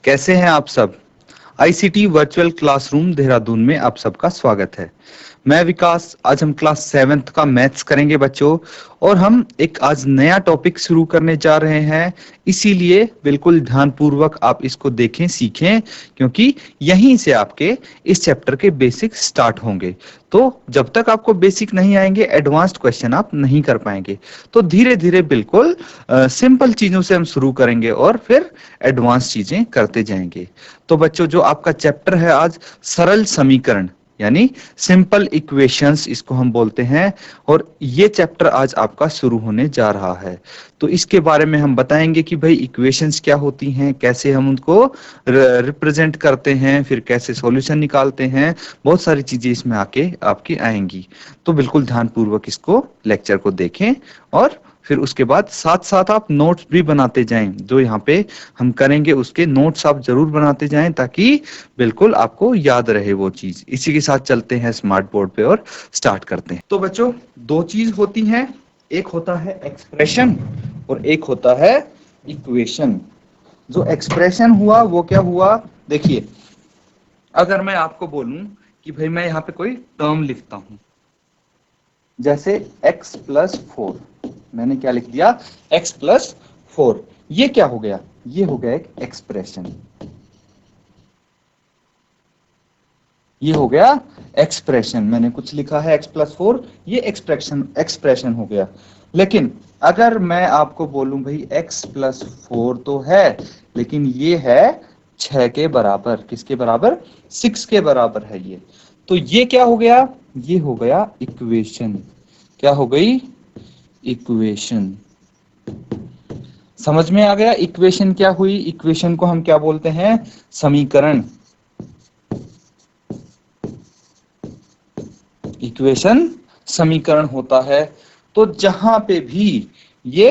कैसे हैं आप सब। आईसीटी वर्चुअल क्लासरूम देहरादून में आप सबका स्वागत है। मैं विकास। आज हम क्लास 7th का मैथ्स करेंगे बच्चों, और हम एक आज नया टॉपिक शुरू करने जा रहे हैं। इसीलिए बिल्कुल ध्यानपूर्वक आप इसको देखें, सीखें, क्योंकि यहीं से आपके इस चैप्टर के बेसिक स्टार्ट होंगे। तो जब तक आपको बेसिक नहीं आएंगे, एडवांस्ड क्वेश्चन आप नहीं कर पाएंगे। तो धीरे धीरे बिल्कुल सिंपल चीजों से हम शुरू करेंगे और फिर एडवांस चीजें करते जाएंगे। तो बच्चों, जो आपका चैप्टर है आज, सरल समीकरण यानी सिंपल इक्वेशंस इसको हम बोलते हैं, और ये चैप्टर आज आपका शुरू होने जा रहा है। तो इसके बारे में हम बताएंगे कि भाई इक्वेशंस क्या होती हैं, कैसे हम उनको रिप्रेजेंट करते हैं, फिर कैसे सॉल्यूशन निकालते हैं। बहुत सारी चीजें इसमें आके आपकी आएंगी। तो बिल्कुल ध्यानपूर्वक इसको लेक्चर को देखें, और फिर उसके बाद साथ साथ आप नोट्स भी बनाते जाएं। जो यहाँ पे हम करेंगे उसके नोट्स आप जरूर बनाते जाएं, ताकि बिल्कुल आपको याद रहे वो चीज। इसी के साथ चलते हैं स्मार्ट बोर्ड पे और स्टार्ट करते हैं। तो बच्चों, दो चीज होती हैं, एक होता है एक्सप्रेशन और एक होता है इक्वेशन। जो एक्सप्रेशन हुआ वो क्या हुआ, देखिए, अगर मैं आपको बोलूं कि भाई मैं यहाँ पे कोई टर्म लिखता हूं, जैसे x+4, मैंने क्या लिख दिया, x+4। ये क्या हो गया, ये हो गया एक एक्सप्रेशन। ये हो गया एक्सप्रेशन। मैंने कुछ लिखा है x+4, ये एक्सप्रेशन हो गया। लेकिन अगर मैं आपको बोलूं भाई x+4 तो है, लेकिन ये है 6 के बराबर। किसके बराबर? 6 के बराबर है ये। तो ये क्या हो गया, ये हो गया इक्वेशन। क्या हो गई? इक्वेशन। समझ में आ गया इक्वेशन क्या हुई? इक्वेशन को हम क्या बोलते हैं? समीकरण। इक्वेशन समीकरण होता है। तो जहां पे भी ये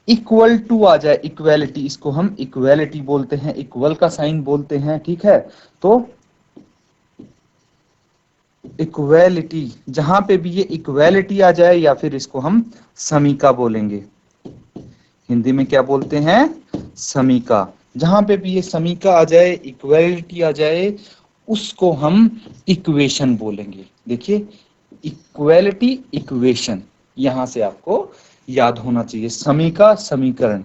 इक्वल टू आ जाए, इक्वेलिटी, इसको हम इक्वेलिटी बोलते हैं, इक्वल का साइन बोलते हैं, ठीक है। तो इक्वेलिटी, जहां पे भी ये इक्वेलिटी आ जाए, या फिर इसको हम समीका बोलेंगे। हिंदी में क्या बोलते हैं? समीका। जहां पे भी ये समीका आ जाए, इक्वेलिटी आ जाए, उसको हम इक्वेशन बोलेंगे। देखिए, इक्वेलिटी, इक्वेशन, यहां से आपको याद होना चाहिए। समीका, समीकरण,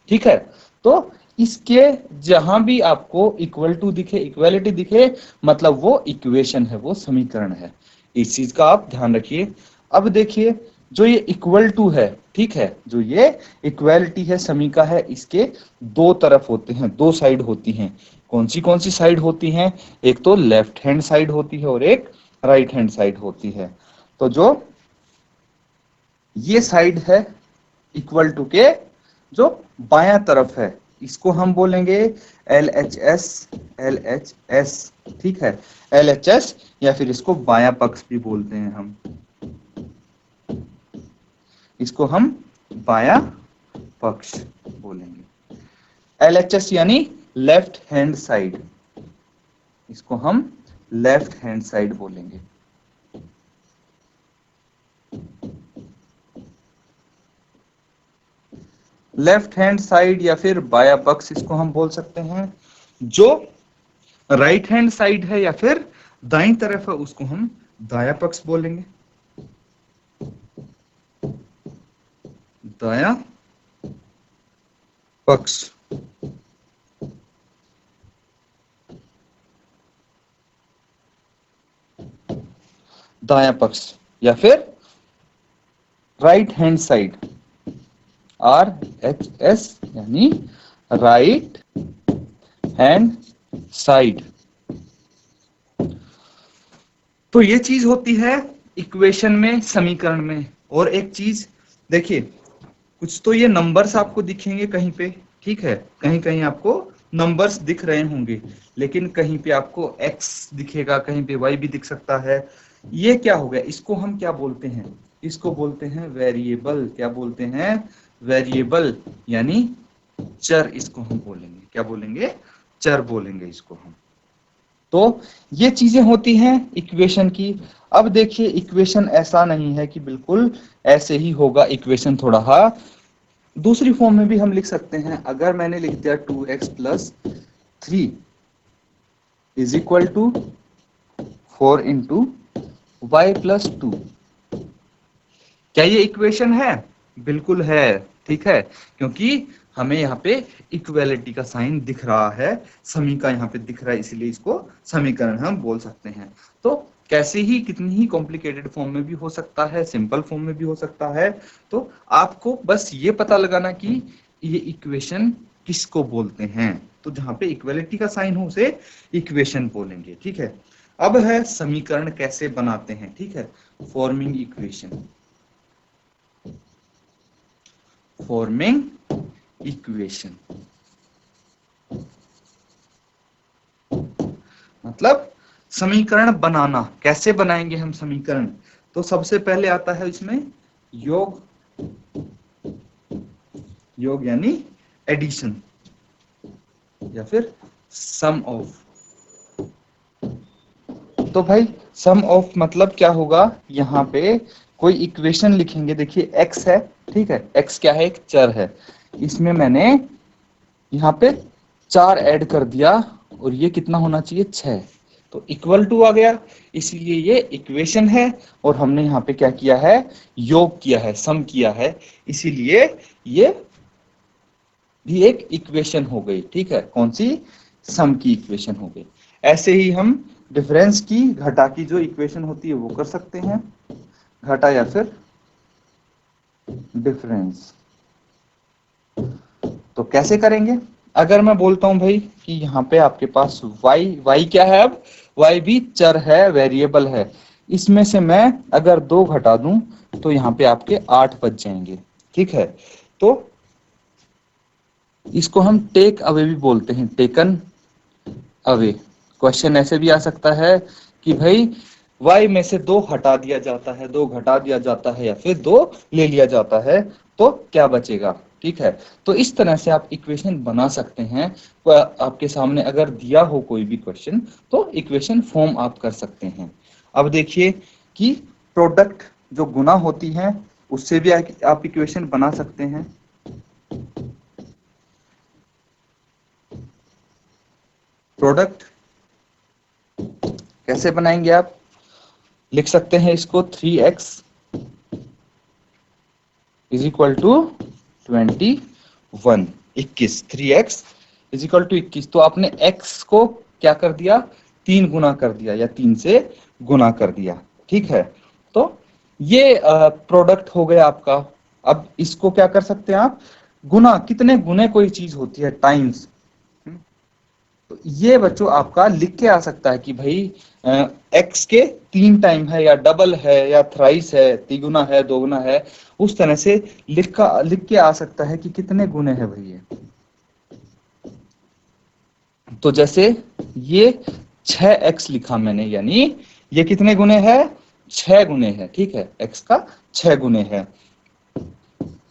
ठीक है। तो इसके जहां भी आपको इक्वल टू दिखे, इक्वेलिटी दिखे, मतलब वो इक्वेशन है, वो समीकरण है। इस चीज का आप ध्यान रखिए। अब देखिए, जो ये इक्वल टू है, ठीक है, जो ये इक्वेलिटी है, समीका है, इसके दो तरफ होते हैं, दो साइड होती हैं। कौन सी साइड होती हैं? एक तो लेफ्ट हैंड साइड होती है और एक राइट हैंड साइड होती है। तो जो ये साइड है इक्वल टू के, जो बायां तरफ है, इसको हम बोलेंगे LHS। LHS, ठीक है, LHS, या फिर इसको बायां पक्ष भी बोलते हैं हम। इसको हम बायां पक्ष बोलेंगे। LHS यानी लेफ्ट हैंड साइड, इसको हम लेफ्ट हैंड साइड बोलेंगे। लेफ्ट हैंड साइड या फिर बायां पक्ष, इसको हम बोल सकते हैं। जो राइट हैंड साइड है या फिर दाईं तरफ है, उसको हम दायां पक्ष बोलेंगे। दायां पक्ष। दायां पक्ष या फिर राइट हैंड साइड, RHS यानी राइट हैंड साइड। तो ये चीज होती है इक्वेशन में, समीकरण में। और एक चीज देखिए, कुछ तो ये नंबर्स आपको दिखेंगे कहीं पे, ठीक है, कहीं कहीं आपको नंबर्स दिख रहे होंगे, लेकिन कहीं पे आपको x दिखेगा, कहीं पे y भी दिख सकता है। ये क्या हो गया? इसको हम क्या बोलते हैं? इसको बोलते हैं वेरिएबल। क्या बोलते हैं? वेरिएबल यानी चर, इसको हम बोलेंगे। क्या बोलेंगे? चर बोलेंगे इसको हम। तो ये चीजें होती हैं इक्वेशन की। अब देखिए, इक्वेशन ऐसा नहीं है कि बिल्कुल ऐसे ही होगा। इक्वेशन थोड़ा दूसरी फॉर्म में भी हम लिख सकते हैं। अगर मैंने लिख दिया 2x + 3 is equal to 4 into y plus 2। क्या ये इक्वेशन है? बिल्कुल है, ठीक है, क्योंकि हमें यहाँ पे इक्वेलिटी का साइन दिख रहा है, समी का यहाँ पे दिख रहा है, इसलिए इसको समीकरण हम बोल सकते हैं। तो कैसे ही कितनी ही कॉम्प्लिकेटेड फॉर्म में भी हो सकता है, सिंपल फॉर्म में भी हो सकता है। तो आपको बस ये पता लगाना कि ये इक्वेशन किसको बोलते हैं। तो जहां पे इक्वेलिटी का साइन हो उसे इक्वेशन बोलेंगे, ठीक है। अब है समीकरण कैसे बनाते हैं, ठीक है। फॉर्मिंग इक्वेशन, फॉर्मिंग इक्वेशन मतलब समीकरण बनाना। कैसे बनाएंगे हम समीकरण? तो सबसे पहले आता है इसमें योग, योग यानी एडिशन या फिर सम ऑफ। तो भाई सम ऑफ मतलब क्या होगा? यहाँ पे कोई इक्वेशन लिखेंगे, देखिए x है, ठीक है। x क्या है? एक चर है। इसमें मैंने यहाँ पे 4 ऐड कर दिया और ये कितना होना चाहिए? 6। तो इक्वल टू आ गया, इसलिए ये इक्वेशन है। और हमने यहाँ पे क्या किया है? योग किया है, सम किया है, इसीलिए ये भी एक इक्वेशन हो गई, ठीक है। कौन सी? सम की इक्वेशन हो गई। ऐसे ही हम डिफरेंस की, घटा की जो इक्वेशन होती है वो कर सकते हैं, घटा या फिर डिफरेंस। तो कैसे करेंगे? अगर मैं बोलता हूं भाई कि यहाँ पे आपके पास y क्या है? अब y भी चर है, वेरिएबल है। इसमें से मैं अगर 2 घटा दूं तो यहाँ पे आपके 8 बच जाएंगे, ठीक है। तो इसको हम टेक अवे भी बोलते हैं, टेकन अवे। क्वेश्चन ऐसे भी आ सकता है कि भाई y में से 2 हटा दिया जाता है, 2 घटा दिया जाता है, या फिर 2 ले लिया जाता है, तो क्या बचेगा, ठीक है। तो इस तरह से आप इक्वेशन बना सकते हैं। आपके सामने अगर दिया हो कोई भी क्वेश्चन तो इक्वेशन फॉर्म आप कर सकते हैं। अब देखिए कि प्रोडक्ट जो गुना होती है उससे भी आप इक्वेशन बना सकते हैं। प्रोडक्ट कैसे बनाएंगे? आप लिख सकते हैं इसको 3x is equal to 21, 21, 3x is equal to 21। तो आपने x को क्या कर दिया? 3 गुना कर दिया या 3 से गुना कर दिया, ठीक है। तो ये प्रोडक्ट हो गया आपका। अब इसको क्या कर सकते हैं आप? गुना, कितने गुने कोई चीज होती है? टाइम्स। तो ये बच्चों आपका लिख के आ सकता है कि भाई एक्स के 3 टाइम है, या डबल है, या थ्राइस है, तिगुना है, दोगुना है। उस तरह से लिख के आ सकता है कि कितने गुने हैं भाई ये। तो जैसे ये 6x लिखा मैंने, यानी ये कितने गुने है? 6 गुने है, ठीक है। x का 6 गुने है।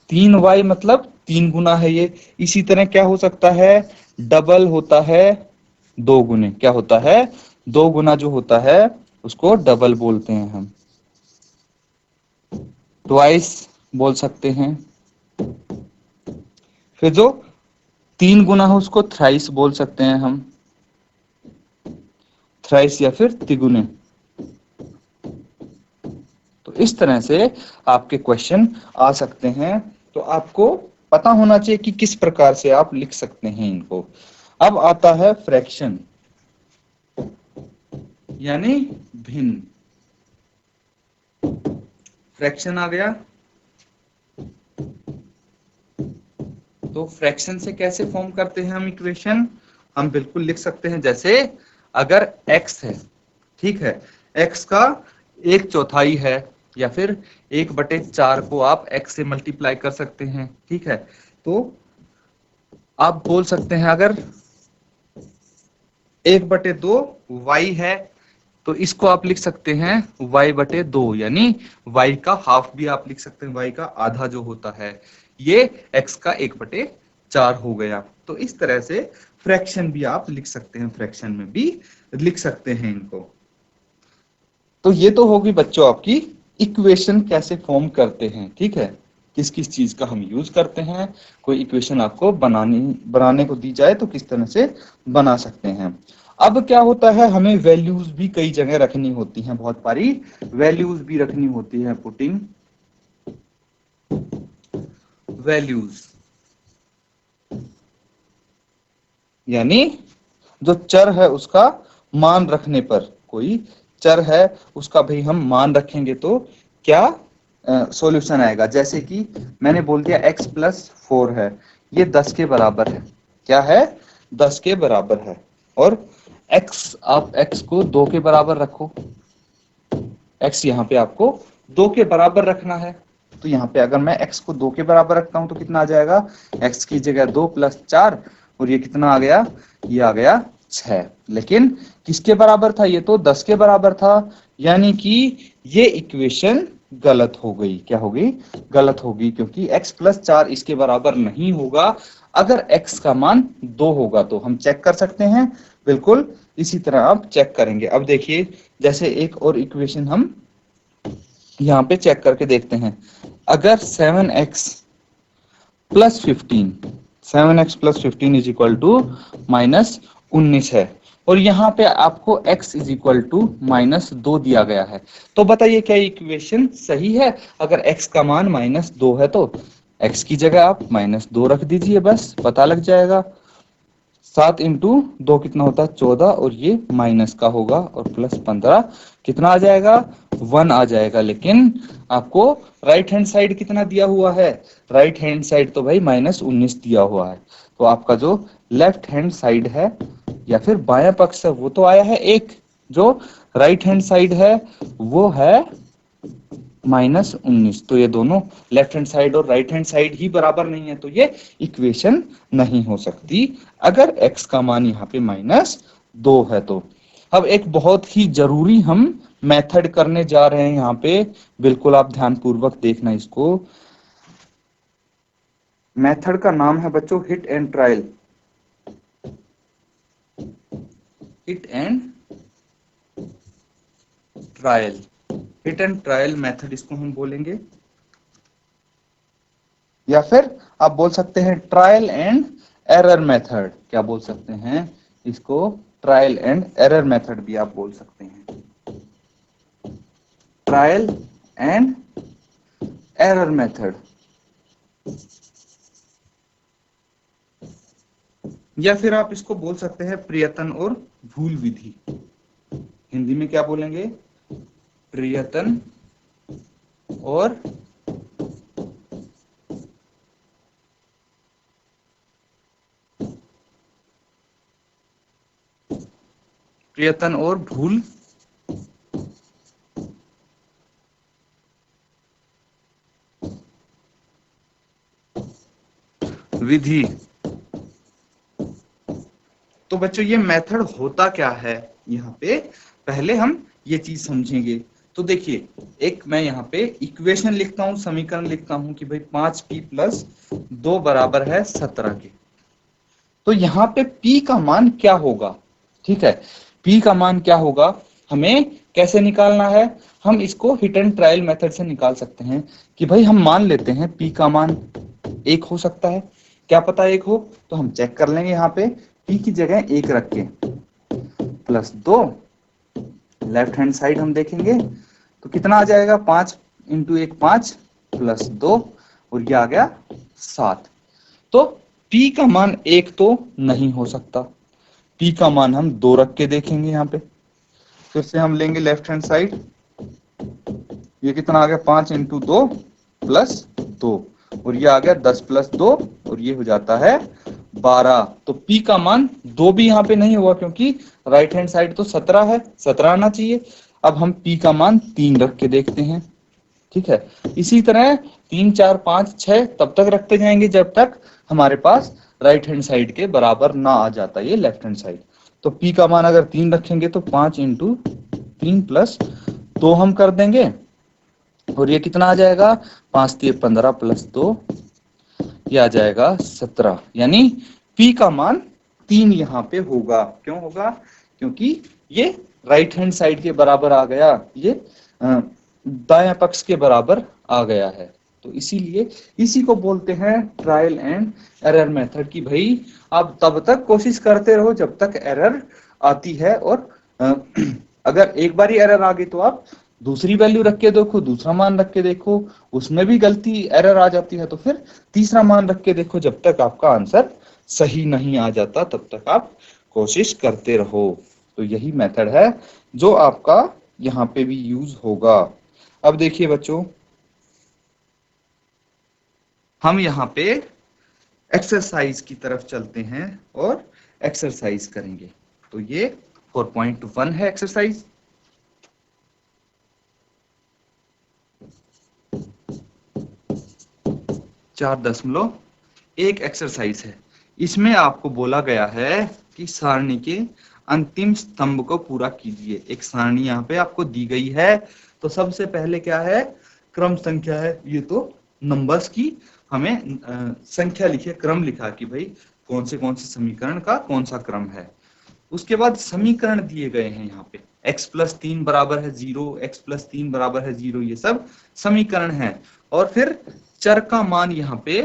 3y मतलब 3 गुना है ये। इसी तरह क्या हो सकता है? डबल होता है 2 गुने। क्या होता है? 2 गुना जो होता है उसको डबल बोलते हैं हम। ट्वाइस बोल सकते हैं। फिर जो 3 गुना है उसको थ्राइस बोल सकते हैं हम, थ्राइस या फिर तिगुने। तो इस तरह से आपके क्वेश्चन आ सकते हैं। तो आपको पता होना चाहिए कि किस प्रकार से आप लिख सकते हैं इनको। अब आता है फ्रैक्शन यानी भिन्न। फ्रैक्शन आ गया। तो फ्रैक्शन से कैसे फॉर्म करते हैं हम इक्वेशन? हम बिल्कुल लिख सकते हैं, जैसे अगर x है, ठीक है, x का 1/4 है, या फिर 1/4 को आप x से मल्टीप्लाई कर सकते हैं, ठीक है। तो आप बोल सकते हैं अगर 1/2 y है तो इसको आप लिख सकते हैं y/2, यानी y का हाफ भी आप लिख सकते हैं, y का आधा जो होता है ये x का 1/4 हो गया। तो इस तरह से फ्रैक्शन भी आप लिख सकते हैं, फ्रैक्शन में भी लिख सकते हैं इनको। तो ये तो होगी बच्चों आपकी इक्वेशन कैसे फॉर्म करते हैं, ठीक है। किस किस चीज का हम यूज करते हैं। कोई इक्वेशन आपको बनाने को दी जाए तो किस तरह से बना सकते हैं। अब क्या होता है, हमें वैल्यूज भी कई जगह रखनी होती हैं, बहुत सारी वैल्यूज भी रखनी होती है। पुटिंग वैल्यूज यानी जो चर है उसका मान रखने पर, कोई चर है उसका भाई हम मान रखेंगे तो क्या सॉल्यूशन आएगा। जैसे कि मैंने बोल दिया x प्लस 4 है, ये 10 के बराबर है। क्या है? 10 के बराबर है। और x, आप x को 2 के बराबर रखो। x यहाँ पे आपको 2 के बराबर रखना है, तो यहाँ पे अगर मैं x को 2 के बराबर रखता हूं तो कितना आ जाएगा, x की जगह 2 प्लस 4, और ये कितना आ गया, ये आ गया 6। लेकिन किसके बराबर था, ये तो 10 के बराबर था, यानी कि ये इक्वेशन गलत हो गई। क्या हो गई? गलत होगी, क्योंकि x प्लस 4 इसके बराबर नहीं होगा। अगर x का मान 2 होगा तो हम चेक कर सकते हैं, बिल्कुल इसी तरह आप चेक करेंगे। अब देखिए, जैसे एक और इक्वेशन हम यहाँ पे चेक करके देखते हैं। अगर 7x plus 15, 7x plus 15 is equal to -19 है, और यहाँ पे आपको x इज इक्वल टू -2 दिया गया है, तो बताइए क्या इक्वेशन सही है? अगर x का मान -2 है तो x की जगह आप -2 रख दीजिए, बस पता लग जाएगा। 7 इंटू 2 कितना होता है? 14, और ये माइनस का होगा, और प्लस 15 कितना आ जाएगा? 1 आ जाएगा। लेकिन आपको राइट हैंड साइड कितना दिया हुआ है? राइट हैंड साइड तो भाई -19 दिया हुआ है, तो आपका जो लेफ्ट हैंड साइड है या फिर बायां पक्ष है वो तो आया है 1, जो राइट हैंड साइड है वो है -19। तो ये दोनों लेफ्ट हैंड साइड और राइट हैंड साइड ही बराबर नहीं है, तो ये इक्वेशन नहीं हो सकती अगर x का मान यहाँ पे -2 है तो। अब एक बहुत ही जरूरी हम मेथड करने जा रहे हैं यहाँ पे, बिल्कुल आप ध्यान पूर्वक देखना इसको। मेथड का नाम है बच्चों hit and trial. Hit and trial, hit and trial method इसको हम बोलेंगे, या फिर आप बोल सकते हैं ट्रायल एंड एरर मेथड। क्या बोल सकते हैं इसको? ट्रायल एंड एरर मेथड भी आप बोल सकते हैं, ट्रायल एंड एरर मेथड, या फिर आप इसको बोल सकते हैं प्रयत्न और भूल विधि। हिंदी में क्या बोलेंगे? प्रयत्न और प्रयत्न और भूल विधि। तो बच्चों ये मेथड होता क्या है, यहाँ पे पहले हम ये चीज समझेंगे। तो देखिए, एक मैं यहाँ पे इक्वेशन लिखता हूँ, समीकरण लिखता हूँ कि भाई 5p प्लस 2 बराबर है 17 के। तो यहाँ पे p का मान क्या होगा? ठीक है, p का मान क्या होगा हमें कैसे निकालना है? हम इसको हिट एंड ट्रायल मेथड से निकाल सकते हैं कि भाई हम मान लेते हैं p का मान 1 हो सकता है। क्या पता 1 हो, तो हम चेक कर लेंगे यहाँ पे p की जगह 1 रख के, प्लस 2, लेफ्ट हैंड साइड हम देखेंगे तो कितना आ जाएगा? 5 इंटू 1 5 प्लस 2, और ये आ गया 7। तो p का मान 1 तो नहीं हो सकता, p का मान हम 2 रख के देखेंगे। यहाँ पे फिर से हम लेंगे लेफ्ट हैंड साइड, ये कितना आ गया? 5 इंटू 2 प्लस 2, और ये आ गया 10 प्लस 2, और ये हो जाता है 12। तो p का मान 2 भी यहाँ पे नहीं हुआ, क्योंकि राइट हैंड साइड तो 17 है, 17 आना चाहिए। अब हम p का मान 3 रख के देखते हैं। ठीक है, इसी तरह 3 4 5 6 तब तक रखते जाएंगे जब तक हमारे पास राइट हैंड साइड के बराबर ना आ जाता ये लेफ्ट हैंड साइड। तो p का मान अगर 3 रखेंगे तो 5 इंटू 3 प्लस 2 हम कर देंगे, और ये कितना आ जाएगा? 5 3 15 प्लस 2, ये आ जाएगा 17। यानी p का मान 3 यहाँ पे होगा। क्यों होगा? क्योंकि ये राइट हैंड साइड के बराबर आ गया, ये दायां पक्ष के बराबर आ गया है। तो इसीलिए इसी को बोलते हैं ट्रायल एंड एरर मेथड की भाई आप तब तक कोशिश करते रहो जब तक एरर आती है और अगर एक बार ही एरर आ गई तो आप दूसरी वैल्यू रख के देखो, दूसरा मान रख के देखो, उसमें भी गलती एरर आ जाती है तो फिर तीसरा मान रख के देखो, जब तक आपका आंसर सही नहीं आ जाता तब तक आप कोशिश करते रहो। तो यही मेथड है जो आपका यहाँ पे भी यूज होगा। अब देखिए बच्चों, हम यहाँ पे एक्सरसाइज की तरफ चलते हैं और एक्सरसाइज करेंगे। तो ये 4.1 है एक्सरसाइज। चार दशमलव एक एक्सरसाइज है। इसमें आपको बोला गया है कि सारणी के अंतिम स्तंभ को पूरा कीजिए। एक सारणी यहाँ पे आपको दी गई है, तो सबसे पहले क्या है, क्रम संख्या है। ये तो नंबर्स की हमें संख्या लिखिए, क्रम लिखा कि भाई कौन से समीकरण का कौन सा क्रम है। उसके बाद समीकरण दिए गए हैं यहाँ पे, x+3 बराबर है 0, x+3 बराबर है 0, ये सब समीकरण है। और फिर चर का मान यहाँ पे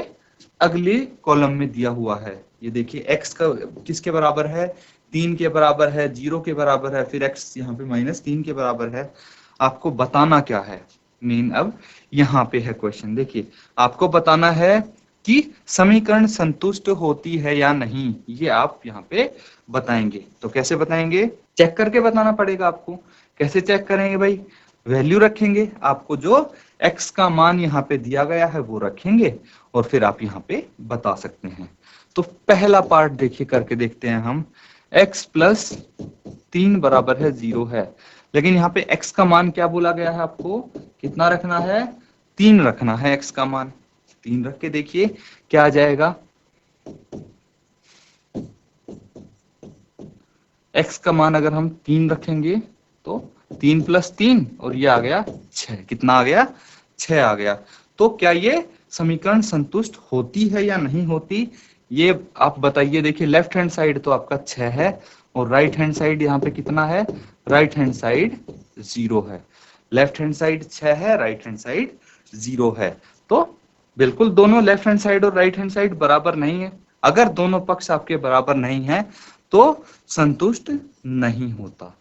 अगले कॉलम में दिया हुआ है। ये देखिए x का किसके बराबर है, 3 के बराबर है, 0 के बराबर है, फिर x यहाँ पे -3 के बराबर है। आपको बताना क्या है मेन, अब यहाँ पे है क्वेश्चन। देखिए आपको बताना है कि समीकरण संतुष्ट होती है या नहीं, ये आप यहाँ पे बताएंगे। तो कैसे बताएंगे, चेक करके बताना पड़ेगा आपको। कैसे चेक करेंगे भाई, वैल्यू रखेंगे, आपको जो x का मान यहाँ पे दिया गया है वो रखेंगे और फिर आप यहाँ पे बता सकते हैं। तो पहला पार्ट देखिए करके देखते हैं हम। x+3 बराबर है 0 है, लेकिन यहाँ पे x का मान क्या बोला गया है, आपको कितना रखना है, 3 रखना है। x का मान 3 रख के देखिए क्या आ जाएगा, x का मान अगर हम 3 रखेंगे तो 3 + 3 और ये आ गया 6। कितना आ गया, 6 आ गया। तो क्या ये समीकरण संतुष्ट होती है या नहीं होती, ये आप बताइए। देखिए लेफ्ट हैंड साइड तो आपका 6 है और राइट हैंड साइड यहाँ पे कितना है, राइट हैंड साइड 0 है। लेफ्ट हैंड साइड 6 है, राइट हैंड साइड 0 है। तो बिल्कुल दोनों लेफ्ट हैंड साइड और राइट हैंड साइड बराबर नहीं है। अगर दोनों पक्ष आपके बराबर नहीं है तो संतुष्ट नहीं होता,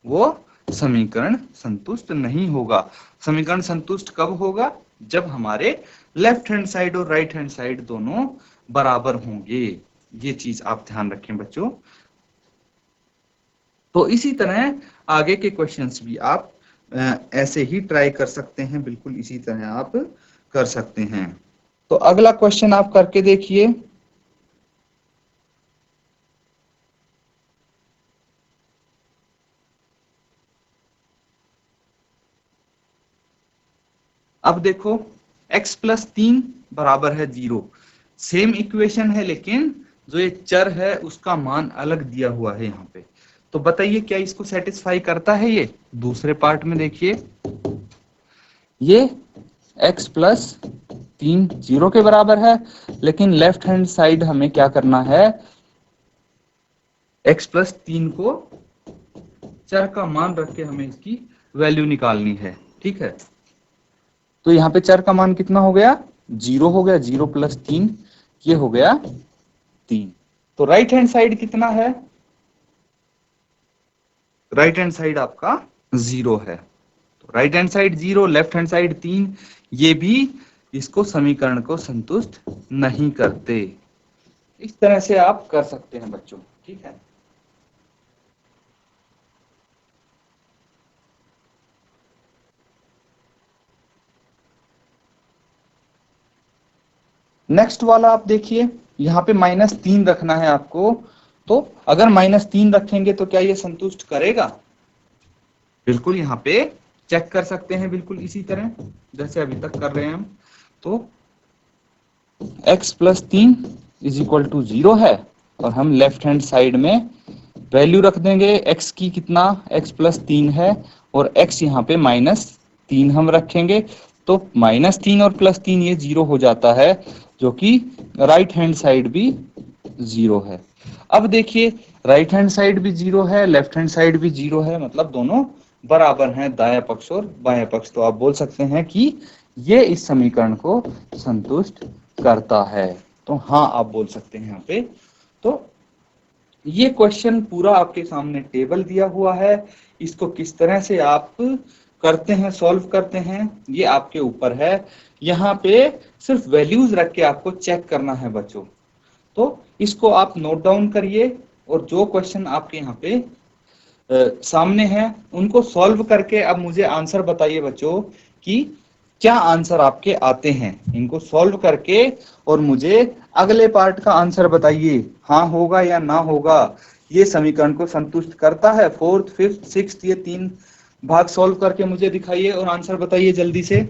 वो समीकरण संतुष्ट नहीं होगा। समीकरण संतुष्ट कब होगा, जब हमारे लेफ्ट हैंड साइड और राइट हैंड साइड दोनों बराबर होंगे। ये चीज आप ध्यान रखें बच्चों। तो इसी तरह आगे के क्वेश्चंस भी आप ऐसे ही ट्राई कर सकते हैं, बिल्कुल इसी तरह आप कर सकते हैं। तो अगला क्वेश्चन आप करके देखिए। अब देखो x+3 बराबर है 0, सेम इक्वेशन है लेकिन जो ये चर है उसका मान अलग दिया हुआ है यहाँ पे। तो बताइए क्या इसको सेटिस्फाई करता है ये। दूसरे पार्ट में देखिए, ये x+3 0 के बराबर है, लेकिन लेफ्ट हैंड साइड हमें क्या करना है, x+3 को चर का मान रख के हमें इसकी वैल्यू निकालनी है। ठीक है, तो यहाँ पे चर का मान कितना हो गया, 0 हो गया। 0 + 3 ये हो गया 3। तो राइट हैंड साइड कितना है, राइट हैंड साइड आपका 0 है। तो right hand side 0, left hand side 3, ये भी इसको समीकरण को संतुष्ट नहीं करते। इस तरह से आप कर सकते हैं बच्चों। ठीक है, नेक्स्ट वाला आप देखिए, यहाँ पे -3 रखना है आपको। तो अगर -3 रखेंगे तो क्या ये संतुष्ट करेगा, बिल्कुल यहाँ पे चेक कर सकते हैं, बिल्कुल इसी तरह जैसे अभी तक कर रहे हैं हम। तो x+3 = 0 है और हम लेफ्ट हैंड साइड में वैल्यू रख देंगे x की, कितना, x+3 है और x यहाँ पे -3 हम रखेंगे। तो -3 और +3 ये 0 हो जाता है, जो कि राइट हैंड साइड भी 0 है। अब देखिए राइट हैंड साइड भी 0 है, लेफ्ट हैंड साइड भी 0 है, मतलब दोनों बराबर हैं, दायां पक्ष और बायां पक्ष। तो आप बोल सकते हैं कि ये इस समीकरण को संतुष्ट करता है। तो हाँ आप बोल सकते हैं यहाँ पे। तो ये क्वेश्चन पूरा आपके सामने टेबल दिया हुआ है, इसको किस तरह से आप करते हैं, सॉल्व करते हैं, ये आपके ऊपर है। यहाँ पे सिर्फ वैल्यूज रख के आपको चेक करना है बच्चों। तो इसको आप नोट डाउन करिए और जो क्वेश्चन आपके यहाँ पे सामने है उनको सॉल्व करके अब मुझे आंसर बताइए बच्चों कि क्या आंसर आपके आते हैं। इनको सॉल्व करके और मुझे अगले पार्ट का आंसर बताइए, हाँ होगा या ना होगा, ये समीकरण को संतुष्ट करता है। फोर्थ, फिफ्थ, सिक्स्थ, ये 3 भाग सॉल्व करके मुझे दिखाइए और आंसर बताइए जल्दी से।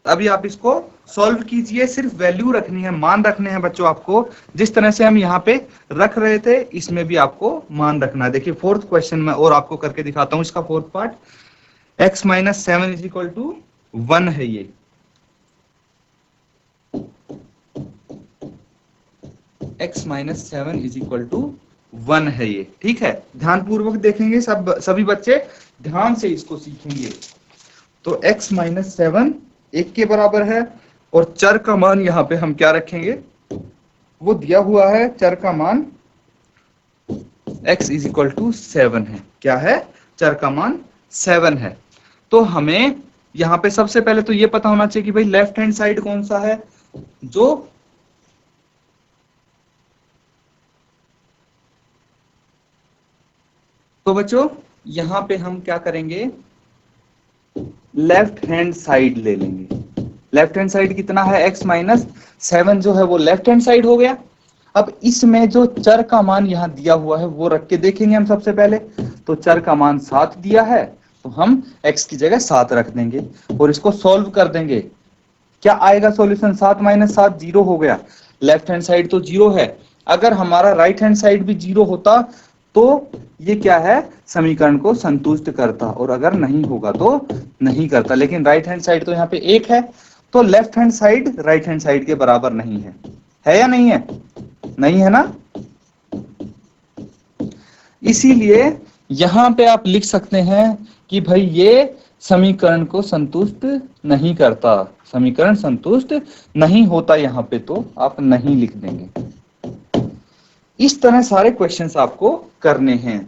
अभी आप इसको सॉल्व कीजिए, सिर्फ वैल्यू रखनी है, मान रखने हैं बच्चों आपको। जिस तरह से हम यहाँ पे रख रहे थे इसमें भी आपको मान रखना है। देखिए फोर्थ क्वेश्चन में और आपको करके दिखाता हूं, इसका fourth part. x minus 7 is equal to 1 है ये। x minus 7 is equal to 1 है ये, ठीक है। ध्यान पूर्वक देखेंगे सभी बच्चे, ध्यान से इसको सीखेंगे। तो x माइनस 7 1 के बराबर है और चर का मान यहाँ पे हम क्या रखेंगे, वो दिया हुआ है, चर का मान x इज इक्वल टू 7 है। क्या है, चर का मान 7 है। तो हमें यहाँ पे सबसे पहले तो ये पता होना चाहिए कि भाई लेफ्ट हैंड साइड कौन सा है, जो तो बच्चों यहाँ पे हम क्या करेंगे, लेफ्ट हैंड साइड ले लेंगे। लेफ्ट हैंड साइड कितना है, x माइनस 7 जो है वो लेफ्ट हैंड साइड हो गया। अब इसमें जो चर का मान यहाँ दिया हुआ है वो रख के देखेंगे हम सबसे पहले। तो चर का मान 7 दिया है तो हम x की जगह 7 रख देंगे और इसको सॉल्व कर देंगे। क्या आएगा सॉल्यूशन, 7 माइनस 7 जीरो हो गया। लेफ्ट हैंड साइड तो जीरो है, अगर हमारा राइट हैंड साइड भी जीरो होता तो ये क्या है, समीकरण को संतुष्ट करता, और अगर नहीं होगा तो नहीं करता। लेकिन राइट हैंड साइड तो यहाँ पे 1 है, तो left hand side right hand side के बराबर नहीं है या नहीं है, नहीं है ना। इसीलिए यहां पे आप लिख सकते हैं कि भाई ये समीकरण को संतुष्ट नहीं करता, समीकरण संतुष्ट नहीं होता, यहां पे तो आप नहीं लिख देंगे। इस तरह सारे क्वेश्चंस आपको करने हैं।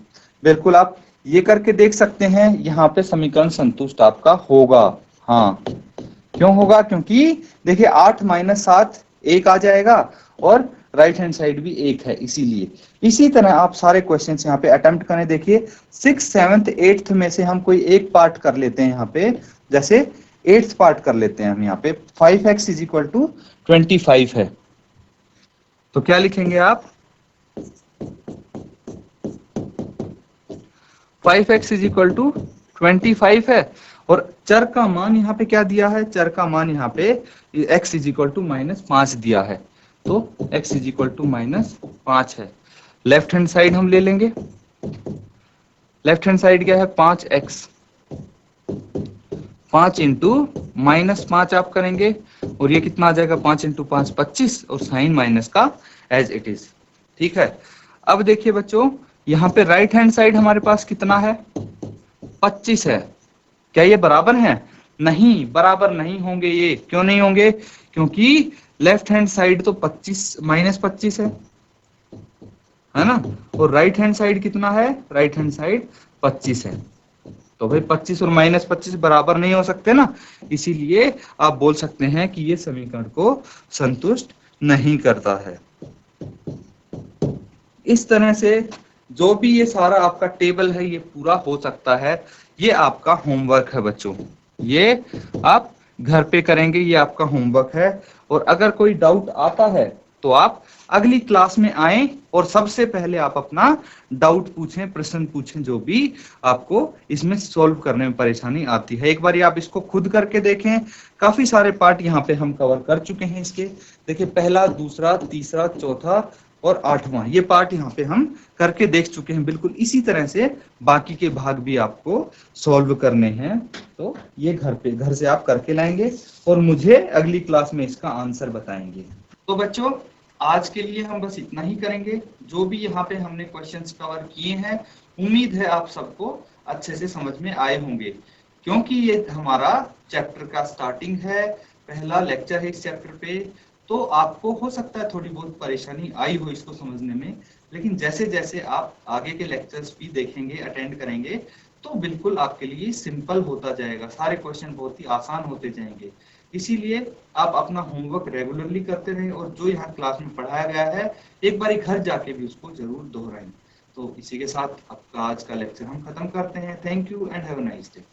बिल्कुल आप ये करके देख सकते हैं, यहाँ पे समीकरण संतुष्ट आपका होगा। हाँ क्यों होगा, क्योंकि देखिए 8 माइनस 7 1 आ जाएगा और राइट हैंड साइड भी 1 है, इसीलिए। इसी तरह आप सारे क्वेश्चंस यहाँ पे अटेम्प्ट करें। देखिए 6th 7th 8th में से हम कोई एक पार्ट कर लेते हैं यहाँ पे, जैसे 8th पार्ट कर लेते हैं हम यहाँ पे। 5x इज इक्वल टू 25 है, तो क्या लिखेंगे आप, 5x इज इक्वल टू 25 है और चर का मान यहाँ पे क्या दिया है, चर का मान यहाँ पे x इज इक्वल टू -5 दिया है। तो x इज इक्वल टू -5 है। लेफ्ट हैंड साइड हम ले लेंगे, लेफ्ट हैंड साइड क्या है 5x, 5 इंटू -5 आप करेंगे और ये कितना आ जाएगा, 5 इंटू 5 25 और साइन माइनस का एज इट इज, ठीक है। अब देखिए बच्चों यहाँ पे राइट हैंड साइड हमारे पास कितना है, 25 है। क्या ये बराबर है, नहीं बराबर नहीं होंगे ये। क्यों नहीं होंगे, क्योंकि लेफ्ट हैंड साइड तो 25 -25 है ना, और राइट हैंड साइड कितना है, राइट हैंड साइड 25 है। तो भाई 25 और -25 बराबर नहीं हो सकते ना, इसीलिए आप बोल सकते हैं कि ये समीकरण को संतुष्ट नहीं करता है। इस तरह से जो भी ये सारा आपका टेबल है ये पूरा हो सकता है। ये आपका होमवर्क है बच्चों, ये आप घर पे करेंगे, ये आपका होमवर्क है। और अगर कोई डाउट आता है तो आप अगली क्लास में आए और सबसे पहले आप अपना डाउट पूछें, प्रश्न पूछें, जो भी आपको इसमें सॉल्व करने में परेशानी आती है। एक बार आप इसको खुद करके देखें, काफी सारे पार्ट यहाँ पे हम कवर कर चुके हैं इसके। देखिए पहला, दूसरा, तीसरा, चौथा और 8वां ये पार्ट यहाँ पे हम करके देख चुके हैं। बिल्कुल इसी तरह से बाकी के भाग भी आपको सॉल्व करने हैं, तो ये घर से आप करके लाएंगे और मुझे अगली क्लास में इसका आंसर बताएंगे। तो बच्चों आज के लिए हम बस इतना ही करेंगे। जो भी यहाँ पे हमने क्वेश्चंस कवर किए हैं, उम्मीद है आप सबको अच्छे से समझ में आए होंगे, क्योंकि ये हमारा चैप्टर का स्टार्टिंग है। पहला लेक्चर है इस चैप्टर पे, तो आपको हो सकता है थोड़ी बहुत परेशानी आई हो इसको समझने में, लेकिन जैसे जैसे आप आगे के लेक्चर्स भी देखेंगे, अटेंड करेंगे, तो बिल्कुल आपके लिए सिंपल होता जाएगा, सारे क्वेश्चन बहुत ही आसान होते जाएंगे। इसीलिए आप अपना होमवर्क रेगुलरली करते रहें और जो यहाँ क्लास में पढ़ाया गया है एक बार घर जाके भी उसको जरूर दोहराएं। तो इसी के साथ आपका आज का लेक्चर हम खत्म करते हैं। Thank you and have a nice day.